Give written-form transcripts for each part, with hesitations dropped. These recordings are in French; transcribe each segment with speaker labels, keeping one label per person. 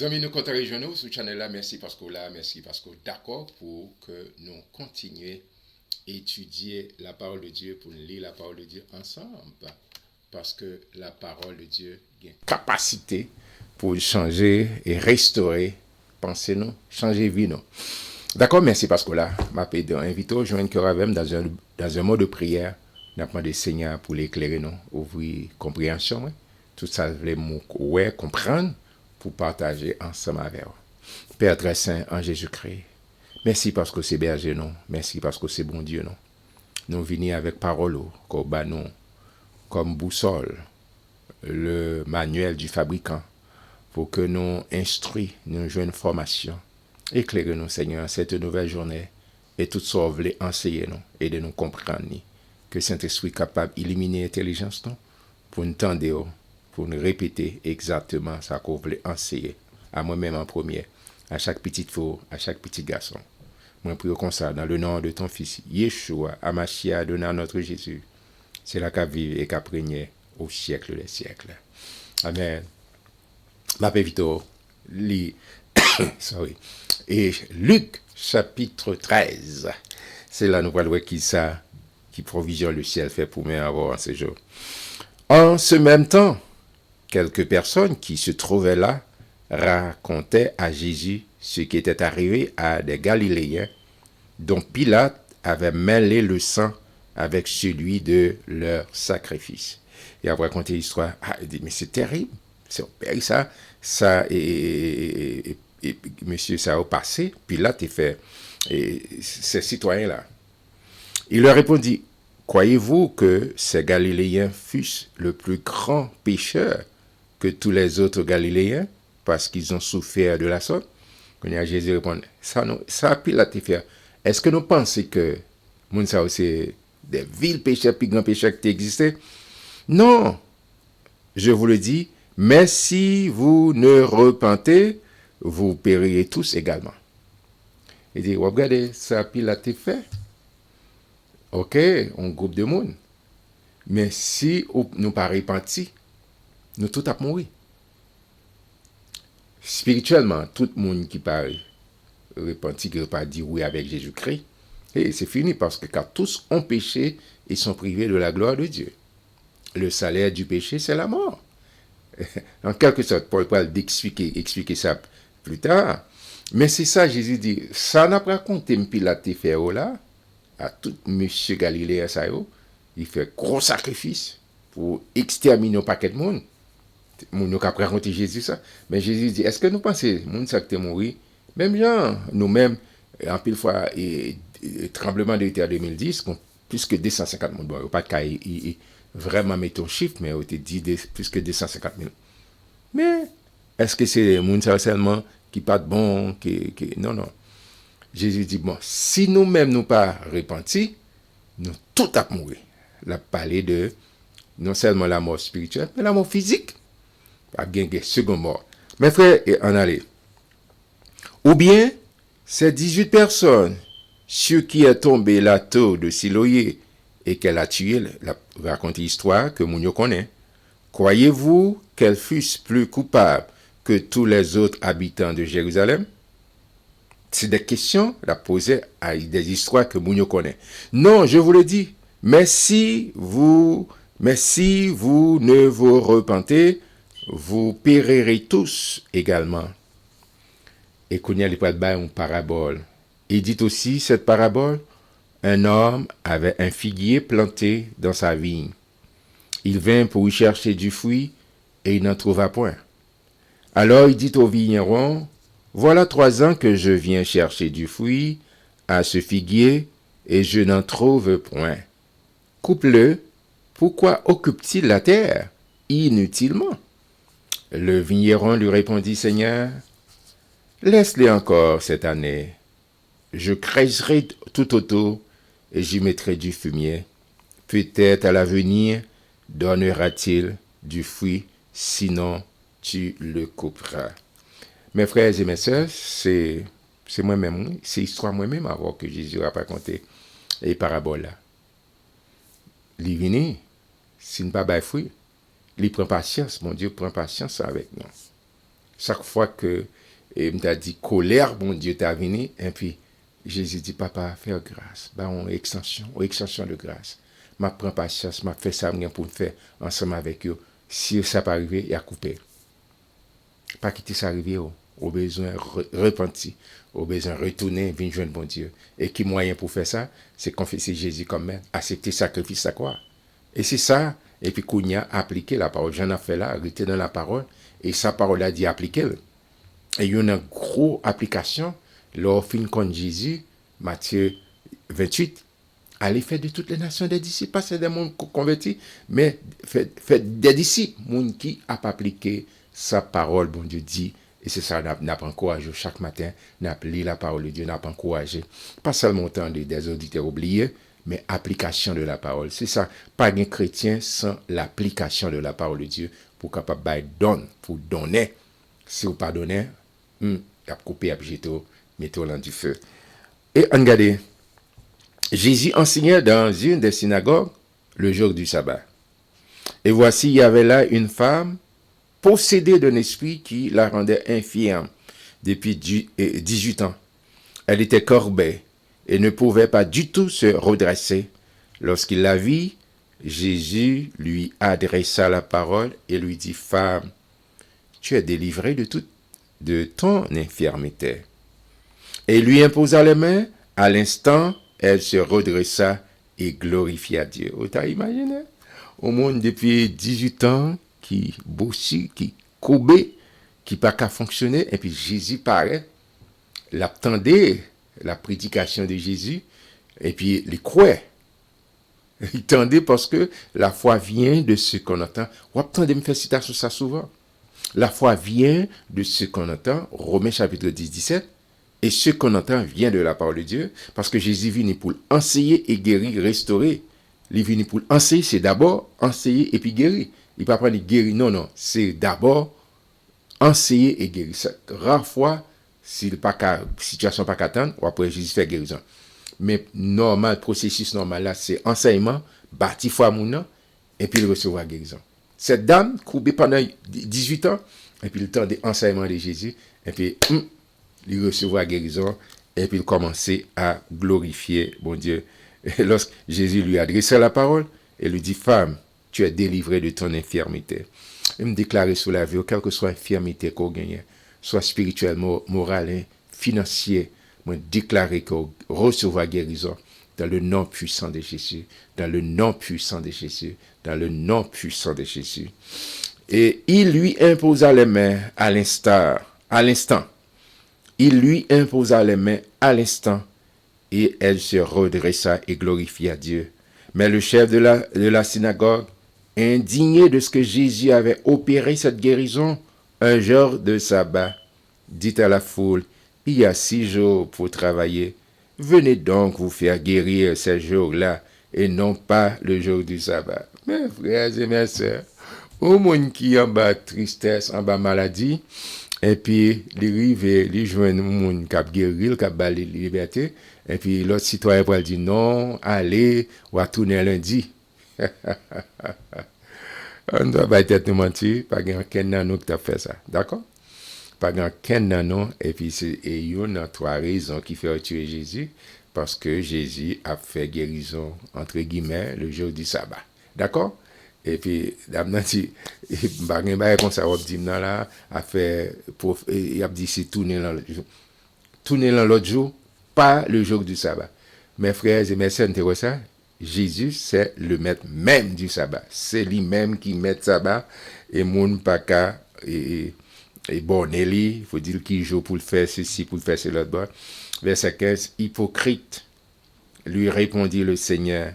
Speaker 1: Amis, nous comptons rejoindre sur le channel là. Merci parce que là, merci parce que d'accord pour que nous continuions à étudier la parole de Dieu, pour lire la parole de Dieu ensemble. Parce que la parole de Dieu a une capacité pour changer et restaurer pensée nous, changer vie nous. D'accord, merci parce que là, m'a invité à joindre cœur avec dans un mode de prière. N'a pas demandé Seigneur pour l'éclairer nous, ouvrir compréhension, ouais. Tout ça, ouais, comprendre pour partager ensemble avec vous. Père très saint en Jésus-Christ, merci parce que c'est berger nous, merci parce que c'est bon Dieu nous. Nous venons avec parole comme boussole, le manuel du fabricant, pour que nous instruisons, nous jouions une formation. Éclairez-nous, Seigneur, cette nouvelle journée et tout ça, vous voulez enseigner nous et de nous comprendre. Que Saint-Esprit est capable d'éliminer l'intelligence pour nous tendre, pour nous répéter exactement ce qu'on voulait enseigner à moi-même en premier, à chaque petite fille, à chaque petit garçon. Moi, prie comme ça, dans le nom de ton Fils, Yeshua, Amashia, donnant notre Jésus. C'est là qu'à vivre et qu'à régner au siècle des siècles. Amen. Ma pévito, sorry. Et Luc, chapitre 13. C'est là nous voyons qui ça, qui provisionne le ciel fait pour moi avoir en ce jour. En ce même temps, quelques personnes qui se trouvaient là racontaient à Jésus ce qui était arrivé à des Galiléens dont Pilate avait mêlé le sang avec celui de leur sacrifice. Et après raconter l'histoire, il dit, mais c'est terrible, c'est ça, et monsieur, ça a passé, Pilate est fait, et ces citoyens-là. Il leur répondit, croyez-vous que ces Galiléens fussent le plus grand pécheur que tous les autres Galiléens parce qu'ils ont souffert de la sorte? Quand Jésus répond, ça Pilate fait. Est-ce que nous pensons que ça c'est des vils pécheurs plus grands pécheurs qui existaient? Non, je vous le dis, mais si vous ne repentez, vous périrez tous également. Il dit, regardez, ça Pilate fait. Ok, on groupe de monde. Mais si nous pas repentis, nous tout à mourir. Spirituellement, tout le monde qui parle repenti, qui n'a pas dit oui avec Jésus-Christ, et c'est fini parce que car tous ont péché et sont privés de la gloire de Dieu. Le salaire du péché, c'est la mort. En quelque sorte, Paul parle expliquer ça plus tard. Mais c'est ça, Jésus dit, ça n'a pas compté Pilate faire là, à tout monsieur Galilée, ça il fait gros sacrifice pour exterminer un paquet de monde. Nous avons raconté Jésus ça. Mais Jésus dit, est-ce que nous pensons que monde ça qui est mort? Même gens, nous-mêmes, en pile fois, tremblement de terre 2010, plus que 250 000. Bon, pas de cas, vraiment mettre un chiffre, mais on te dit plus que 250 000. Mais, est-ce que c'est le monde seulement qui pas de bon, non. Jésus dit, bon, si nous-mêmes nous pas repentis, nous tout à mourir. Il a parlé de non seulement la mort spirituelle, mais la mort physique. Pas gagner seconde mort. Mes frères, en aller. Ou bien, ces 18 personnes, sur qui est tombé la tour de Siloé et qu'elle a tué, raconte l'histoire que Mounio connaît. Croyez-vous qu'elles fussent plus coupables que tous les autres habitants de Jérusalem? C'est des questions à poser à des histoires que Mounio connaît. Non, je vous le dis, mais si vous ne vous repentez, vous périrez tous également. Et Kounia il peut une parabole. Il dit aussi cette parabole, un homme avait un figuier planté dans sa vigne. Il vint pour y chercher du fruit et il n'en trouva point. Alors il dit au vigneron, voilà 3 ans que je viens chercher du fruit à ce figuier et je n'en trouve point. Coupe-le, pourquoi occupe-t-il la terre inutilement? Le vigneron lui répondit, Seigneur, laisse-les encore cette année. Je creuserai tout autour et j'y mettrai du fumier. Peut-être à l'avenir donnera-t-il du fruit, sinon tu le couperas. Mes frères et mes sœurs, c'est moi-même, c'est l'histoire moi-même avant que Jésus a raconté les paraboles là. Il vient, s'il ne pas de fruit, il prend patience, mon Dieu prend patience avec nous. Chaque fois que il m'a dit colère, bon Dieu t'a venu, et puis Jésus dit, papa, fais grâce. Bah, on extension de grâce. Je prends patience, je fais ça pour me faire ensemble avec eux. Si ça pas arrivé, il y a coupé. Pas quitter ça arriver, au besoin repentir, au besoin retourner, venir joindre bon Dieu. Et qui moyen pour faire ça, c'est confesser Jésus comme maître, accepter sacrifice à quoi. Et c'est ça. Et puis qu'on y a appliqué la parole. J'en ai fait là, arrêter dans la parole. Et sa parole a dit appliquer. Et il y a une grosse application. Lors fin contre Jésus, Matthieu 28, allez faire de toutes les nations des disciples, pas des mondes convertis, mais faites des disciples, monde qui a appliqué sa parole, bon Dieu dit. Et c'est ça, n'a pas encouragé chaque matin, n'a pas lu la parole de Dieu, n'a pas encouragé. Pas seulement entendre des auditeurs oubliés, mais application de la parole. C'est ça, pas un chrétien sans l'application de la parole de Dieu pour capable de donner, pour donner. Si vous pas donner, il a coupé, il a jeté, mettez-le dans du feu. Et regardez, Jésus enseignait dans une des synagogues le jour du sabbat. Et voici, il y avait là une femme possédée d'un esprit qui la rendait infirme depuis 18 ans. Elle était courbée et ne pouvait pas du tout se redresser. Lorsqu'il la vit, Jésus lui adressa la parole et lui dit, femme, tu es délivrée de ton infirmité. Et il lui imposa les mains. À l'instant, elle se redressa et glorifia Dieu. Vous t'as imaginé? Au monde depuis 18 ans, qui bossit, qui courbé, qui pas qu'à fonctionner, et puis Jésus paraît, l'attendait, la prédication de Jésus, et puis il croit. Il tendait parce que la foi vient de ce qu'on entend. On entend me faire citation ça souvent. La foi vient de ce qu'on entend, Romains chapitre 10, 17, et ce qu'on entend vient de la parole de Dieu, parce que Jésus est venu pour enseigner et guérir, restaurer. Il est venu pour enseigner, c'est d'abord enseigner et puis guérir. Il ne peut pas prendre guérir, non, c'est d'abord enseigner et guérir. Rare fois, si la situation pas qu'attendre, ou après Jésus fait guérison. Mais normal, processus normal là, c'est enseignement, bâti foi moun, et puis il recevra guérison. Cette dame, courbée pendant 18 ans, et puis le temps de l'enseignement de Jésus, et puis il recevra guérison, et puis il commençait à glorifier mon Dieu. Et lorsque Jésus lui adressait la parole, il lui dit, femme, tu es délivrée de ton infirmité. Il me déclarait sur la vie, quelle que soit l'infirmité qu'on gagne, soit spirituelle, morale, financière, moi déclarer qu'on recevra guérison dans le nom puissant de Jésus, dans le nom puissant de Jésus, dans le nom puissant de Jésus. Et il lui imposa les mains à l'instant. Il lui imposa les mains à l'instant, et elle se redressa et glorifia Dieu. Mais le chef de la synagogue, indigné de ce que Jésus avait opéré cette guérison, un jour de sabbat, dit à la foule, il y a 6 jours pour travailler. Venez donc vous faire guérir ces jours-là et non pas le jour du sabbat. Mes frères et mes sœurs, au monde qui en bas tristesse, en bas maladie, et puis les joindre au monde qui a guéri, qui a balé la liberté, et puis l'autre citoyen va dire non, allez, on va tourner lundi. On ne doit pas être menti, pas quelqu'un nano qui a fait ça, d'accord? Pas quelqu'un nano, et puis il y a 3 raisons qui fait tuer Jésus, parce que Jésus a fait guérison, entre guillemets, le jour du sabbat, d'accord? Et puis, dame dit, comme ça, on dit, là, a fait, il a dit, c'est tourner dans l'autre jour, pas le jour du sabbat. Mes frères et mes sœurs, ça, Jésus, c'est le maître même du sabbat. C'est lui-même qui met le sabbat, et mon paka, et bon, il faut dire qu'il joue pour le faire ceci, pour le faire cela. Verset 15, hypocrite, lui répondit le Seigneur,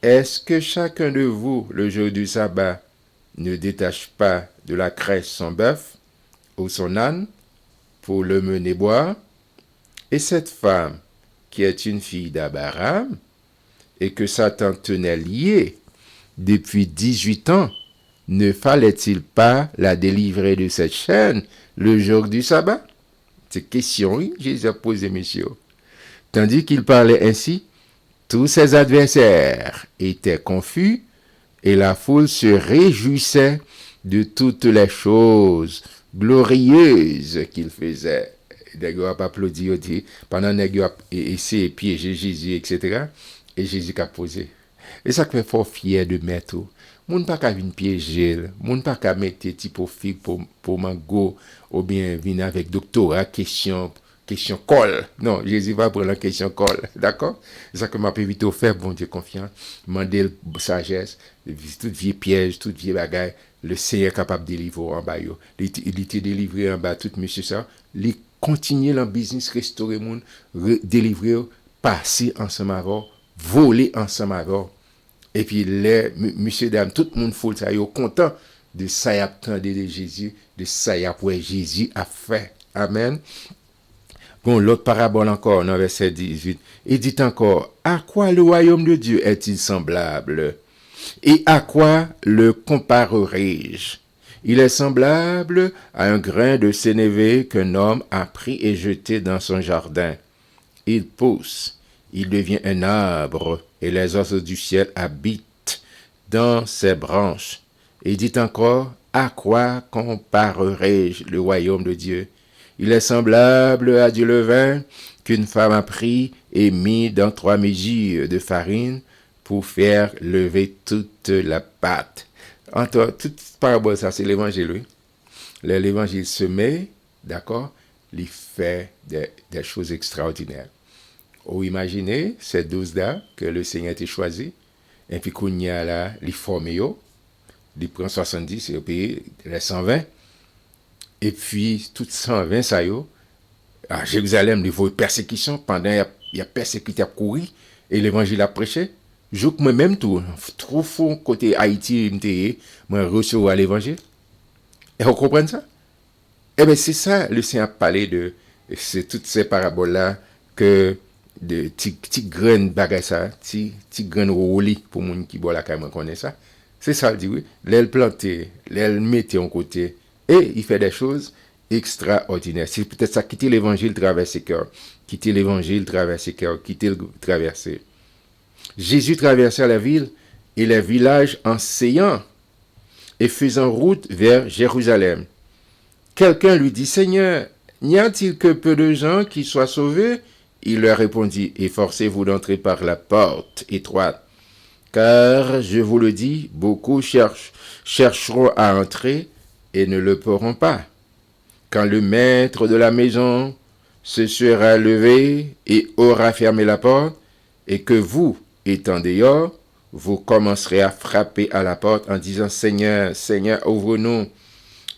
Speaker 1: est-ce que chacun de vous, le jour du sabbat, ne détache pas de la crèche son bœuf ou son âne pour le mener boire? Et cette femme, qui est une fille d'Abraham, et que Satan tenait liée depuis 18 ans, ne fallait-il pas la délivrer de cette chaîne le jour du sabbat? C'est question, oui, Jésus a posé, messieurs. Tandis qu'il parlait ainsi, tous ses adversaires étaient confus et la foule se réjouissait de toutes les choses glorieuses qu'il faisait. Les gars ont applaudi, dit, pendant que les gars ont essayé de piéger Jésus, etc. Et Jésus a posé. Et ça fait fort fier de mettre. Moun pas qu'à venir piéger, moun pas qu'à mettre type pour mango, ou bien venir avec doctorat, question colle. Non, Jésus va prendre la question colle, d'accord? C'est ça que m'a vite offert, bon Dieu confiance, demander sagesse, tout vieux piège, tout vieux bagaille, le Seigneur est capable de délivrer en bas. Il était délivré en bas, tout monsieur ça, il continue dans le business, restaurer moun, délivrer, passer ensemble avec, voler ensemble avec. Et puis, les monsieur, dame, tout le monde faut ça, ils sont contents de ça y attendre de Jésus, de ça y après Jésus a fait. Amen. Bon, l'autre parabole encore, dans verset 18, il dit encore, à quoi le royaume de Dieu est-il semblable? Et à quoi le comparerai-je? Il est semblable à un grain de sénévé qu'un homme a pris et jeté dans son jardin. Il pousse, il devient un arbre, et les oiseaux du ciel habitent dans ses branches. Il dit encore, à quoi comparerai-je le royaume de Dieu? Il est semblable à du levain qu'une femme a pris et mis dans 3 mesures de farine pour faire lever toute la pâte. Entre toute parabole, ça c'est l'évangile, oui. L'évangile se met, d'accord, il fait des choses extraordinaires. Ou imaginez ces 12 là que le Seigneur a choisi, et puis qu'on y a là, les formés, il prend 70 et il paye les 120. Et puis, tout 120, ça y est, à Jérusalem, il y a persécution, pendant il y a persécuté à courir, et l'évangile a prêché. Je moi-même, tout, trop fort côté Haïti, moi, recevoir l'évangile. Et vous comprenez ça? Eh bien, c'est ça, le Seigneur a parlé de, c'est toutes ces paraboles-là, que de petits grains de bagages, ça, petits grains de roulis, pour les gens qui boivent la caille, connaît ça. C'est ça, il dit, oui. L'aile plantée, l'aile mettée en côté, et il fait des choses extraordinaires. C'est peut-être ça, quitter l'évangile, traverser cœur. Quitter l'évangile, traverser cœur. Quitter le traverser. Jésus traversa la ville et les villages enseignant et faisant route vers Jérusalem. Quelqu'un lui dit, Seigneur, n'y a-t-il que peu de gens qui soient sauvés? Il leur répondit, efforcez-vous d'entrer par la porte étroite. Car, je vous le dis, beaucoup chercheront à entrer et ne le pourront pas. Quand le maître de la maison se sera levé et aura fermé la porte, et que vous, étant dehors, vous commencerez à frapper à la porte en disant, Seigneur, Seigneur, ouvre-nous.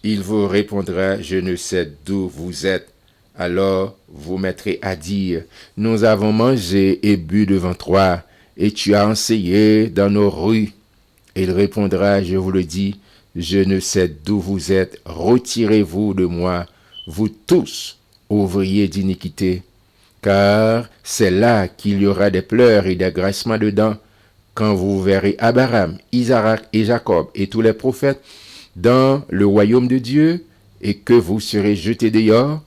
Speaker 1: Il vous répondra, je ne sais d'où vous êtes. Alors vous mettrez à dire, nous avons mangé et bu devant toi, et tu as enseigné dans nos rues. Il répondra, je vous le dis, je ne sais d'où vous êtes, retirez-vous de moi, vous tous, ouvriers d'iniquité. Car c'est là qu'il y aura des pleurs et des grincements de dents, quand vous verrez Abraham, Isaac et Jacob et tous les prophètes dans le royaume de Dieu, et que vous serez jetés dehors.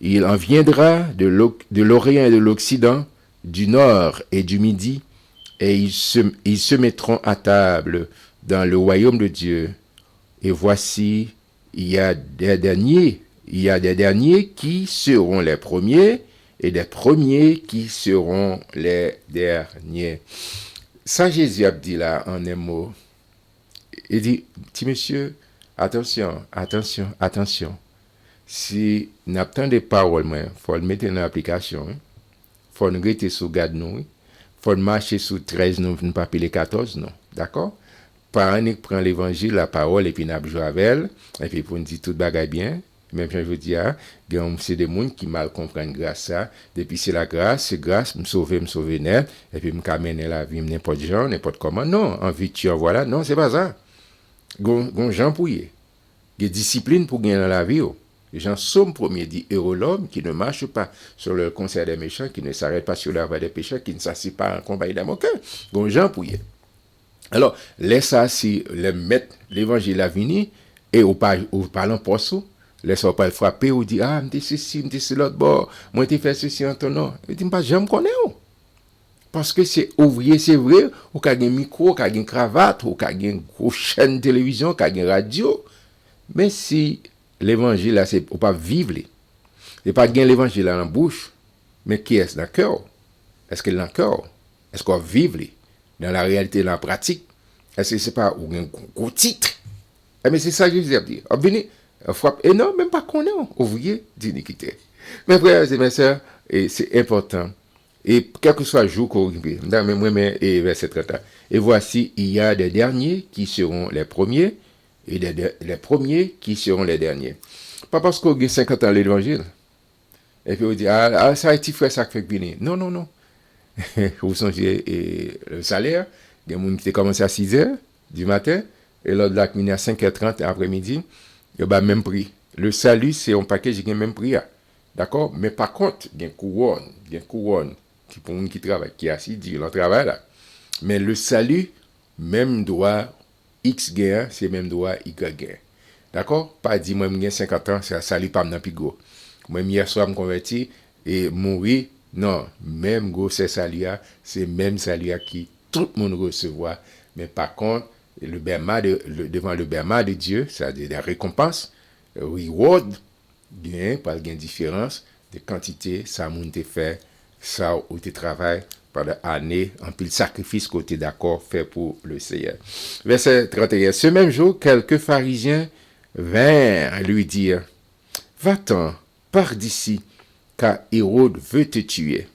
Speaker 1: Il en viendra de l'Orient et de l'Occident, du Nord et du Midi, et ils se mettront à table dans le royaume de Dieu. Et voici, il y a des derniers qui seront les premiers, et des premiers qui seront les derniers. Ça, Jésus a dit là en un mot. Il dit, petit monsieur, attention. Si nous avons des paroles, il faut le mettre dans l'application. Il faut nous rester sous garde nous. Il faut marcher sous 13, nous ne pas les 14, non. D'accord? Par an, prend l'évangile, la parole, et puis nous jouons avec elle. Et puis pour nous dire tout bagaille bien. Même si je veux dire, c'est des gens qui mal comprennent grâce à ça. Depuis c'est la grâce, me sauver net. Et puis me caminer la vie, n'importe genre, n'importe comment. Non, en vertu, voilà. Non, c'est pas ça. Gon Jean Pouillet. Il y a discipline pour gagner dans la vie. Jean Somme premier dit, heureux l'homme qui ne marche pas sur le conseil des méchants, qui ne s'arrête pas sur la voie des pécheurs, qui ne s'assied pas en combat des moqueurs. Gon Jean Pouillet. Alors, laisse ça, si le maître, l'évangile a venu, et au parlant pour ça, laisse-moi pas le frapper ou dire, ah, m'te ceci, m'te c'est l'autre bord, moi t'ai fait ceci en ton nom. Il dit, pas, j'aime connaître. Parce que c'est ouvrier, c'est vrai, ou qu'a un micro, qu'a une cravate, ou qu'a une grosse chaîne de télévision, qu'a une radio, Mais si l'évangile, là, c'est pour pas vivre, c'est pas gagner l'évangile dans la bouche, mais qui est-ce dans le cœur? Est-ce qu'il est dans le cœur? Est-ce qu'on vive dans la réalité, dans la pratique? Est-ce que c'est pas un gros titre? Mais c'est ça que je veux dire. Venez, frappe, et non, même pas qu'on est ouvrier d'iniquité. Mes frères et mes sœurs, et c'est important. Et quel que soit le jour qu'on vit, dans et verset 30. Et voici, il y a des derniers qui seront les premiers, et les premiers qui seront les derniers. Pas parce qu'on a 50 ans l'évangile. Et puis on dit, ça a été fait ça fait venir. Non, non, non. Vous songez le salaire, il y a des gens qui commencé à 6 h du matin, et l'autre là qui à 5h30 après-midi, il y a le même prix. Le salut, c'est un paquet qui a le même prix. D'accord? Mais par contre, il y a une couronne qui pour gens qui travaillent, qui est assidu dans le travail là. Mais le salut, même droit X gain, c'est même droit Y gain. D'accord? Pas dit, moi, j'ai 50 ans, c'est un salut pas dans pigo. Moi, hier soir, je me converti et mourir. Non, même go, c'est salut, c'est même salut qui tout le monde recevoir. Mais par contre, devant le berma de Dieu, c'est-à-dire la récompense, reward, bien, pas de différence de quantité, ça moun te fait, ça ou te travail pendant années, en pile sacrifice côté d'accord fait pour le Seigneur. Verset 31. Ce même jour, quelques pharisiens vinrent lui dire, va-t'en, pars d'ici, car Hérode veut te tuer.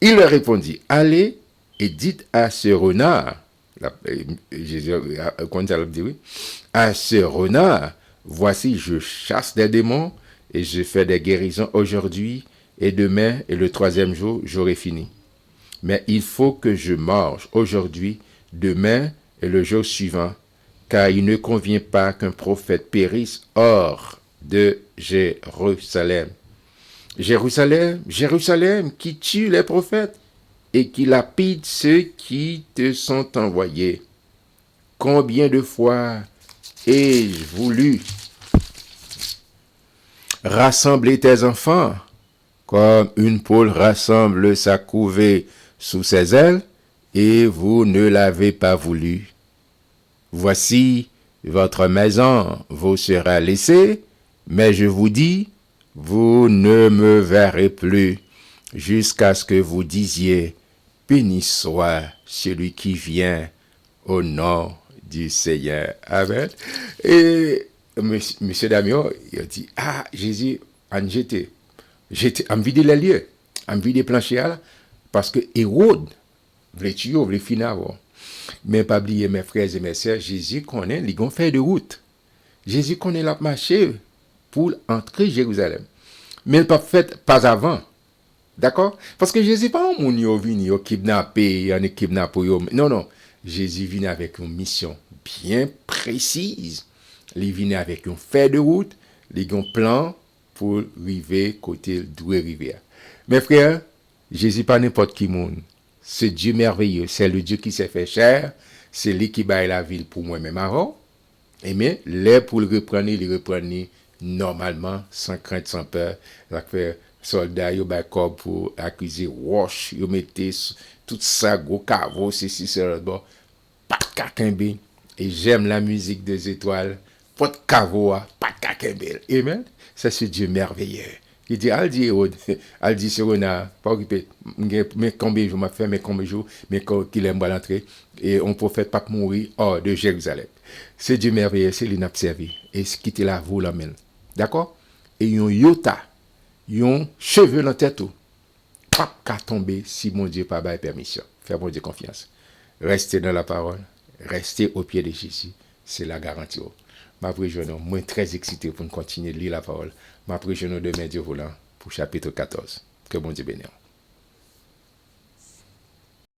Speaker 1: Il leur répondit, allez et dites à ce renard, Jésus, à ce renard, voici, je chasse des démons et je fais des guérisons aujourd'hui et demain et le 3e jour, j'aurai fini. Mais il faut que je mange aujourd'hui, demain et le jour suivant, car il ne convient pas qu'un prophète périsse hors de Jérusalem. Jérusalem, Jérusalem, qui tue les prophètes et qui lapide ceux qui te sont envoyés. Combien de fois ai-je voulu rassembler tes enfants, comme une poule rassemble sa couvée sous ses ailes, et vous ne l'avez pas voulu. Voici, votre maison vous sera laissée, mais je vous dis, vous ne me verrez plus, jusqu'à ce que vous disiez, béni soit celui qui vient au nom du Seigneur. Amen. Et monsieur Damien, il a dit, Jésus, en j'étais, en vide les lieux, en vide les planchers, parce que Hérode voulait tuer, voulait finir. Mais pas oublier, mes frères et mes sœurs, Jésus connaît les fait de route. Jésus connaît la marché pour entrer Jérusalem. Mais il pas fait pas avant. D'accord? Parce que Jésus pas un moun vini yo kidnappé, on est kidnappé. Non, non. Jésus vient avec une mission bien précise. Il vient avec un fait de route, il a un plan pour arriver côté d'où arriver. Mes frères, Jésus pas n'importe qui monde. C'est Dieu merveilleux, c'est le Dieu qui s'est fait chair, c'est lui qui baille la ville pour moi-même avant. Et mais là pour le reprendre, il reprend normalement, sans crainte, sans peur. Ça fait soldats, ils baillent corps pour accuser wash, ils mettent tout ça, gros caveau, ceci, cela, bon, pas de kakembe. Et j'aime la musique des étoiles, pas de caveau, pas de kakembe. Amen. C'est ce Dieu merveilleux. Il dit, al dit, c'est renard, pas occupé, mais combien de jours m'a fait, mais combien de jours, mais qu'il aime l'entrée, et on prophète pas mourir hors de Jérusalem. C'est Dieu merveilleux, c'est l'inapte servi, et ce qui était là, vous l'amène. D'accord? Et yon yota, yon cheveux dans la tête, pas qu'à tomber si mon Dieu pas bail permission. Fais mon Dieu confiance. Restez dans la parole, restez au pied de Jésus, c'est la garantie. M'après je suis très excité pour continuer de lire la parole. M'après je demain Dieu voulant pour chapitre 14. Que bon Dieu bénisse.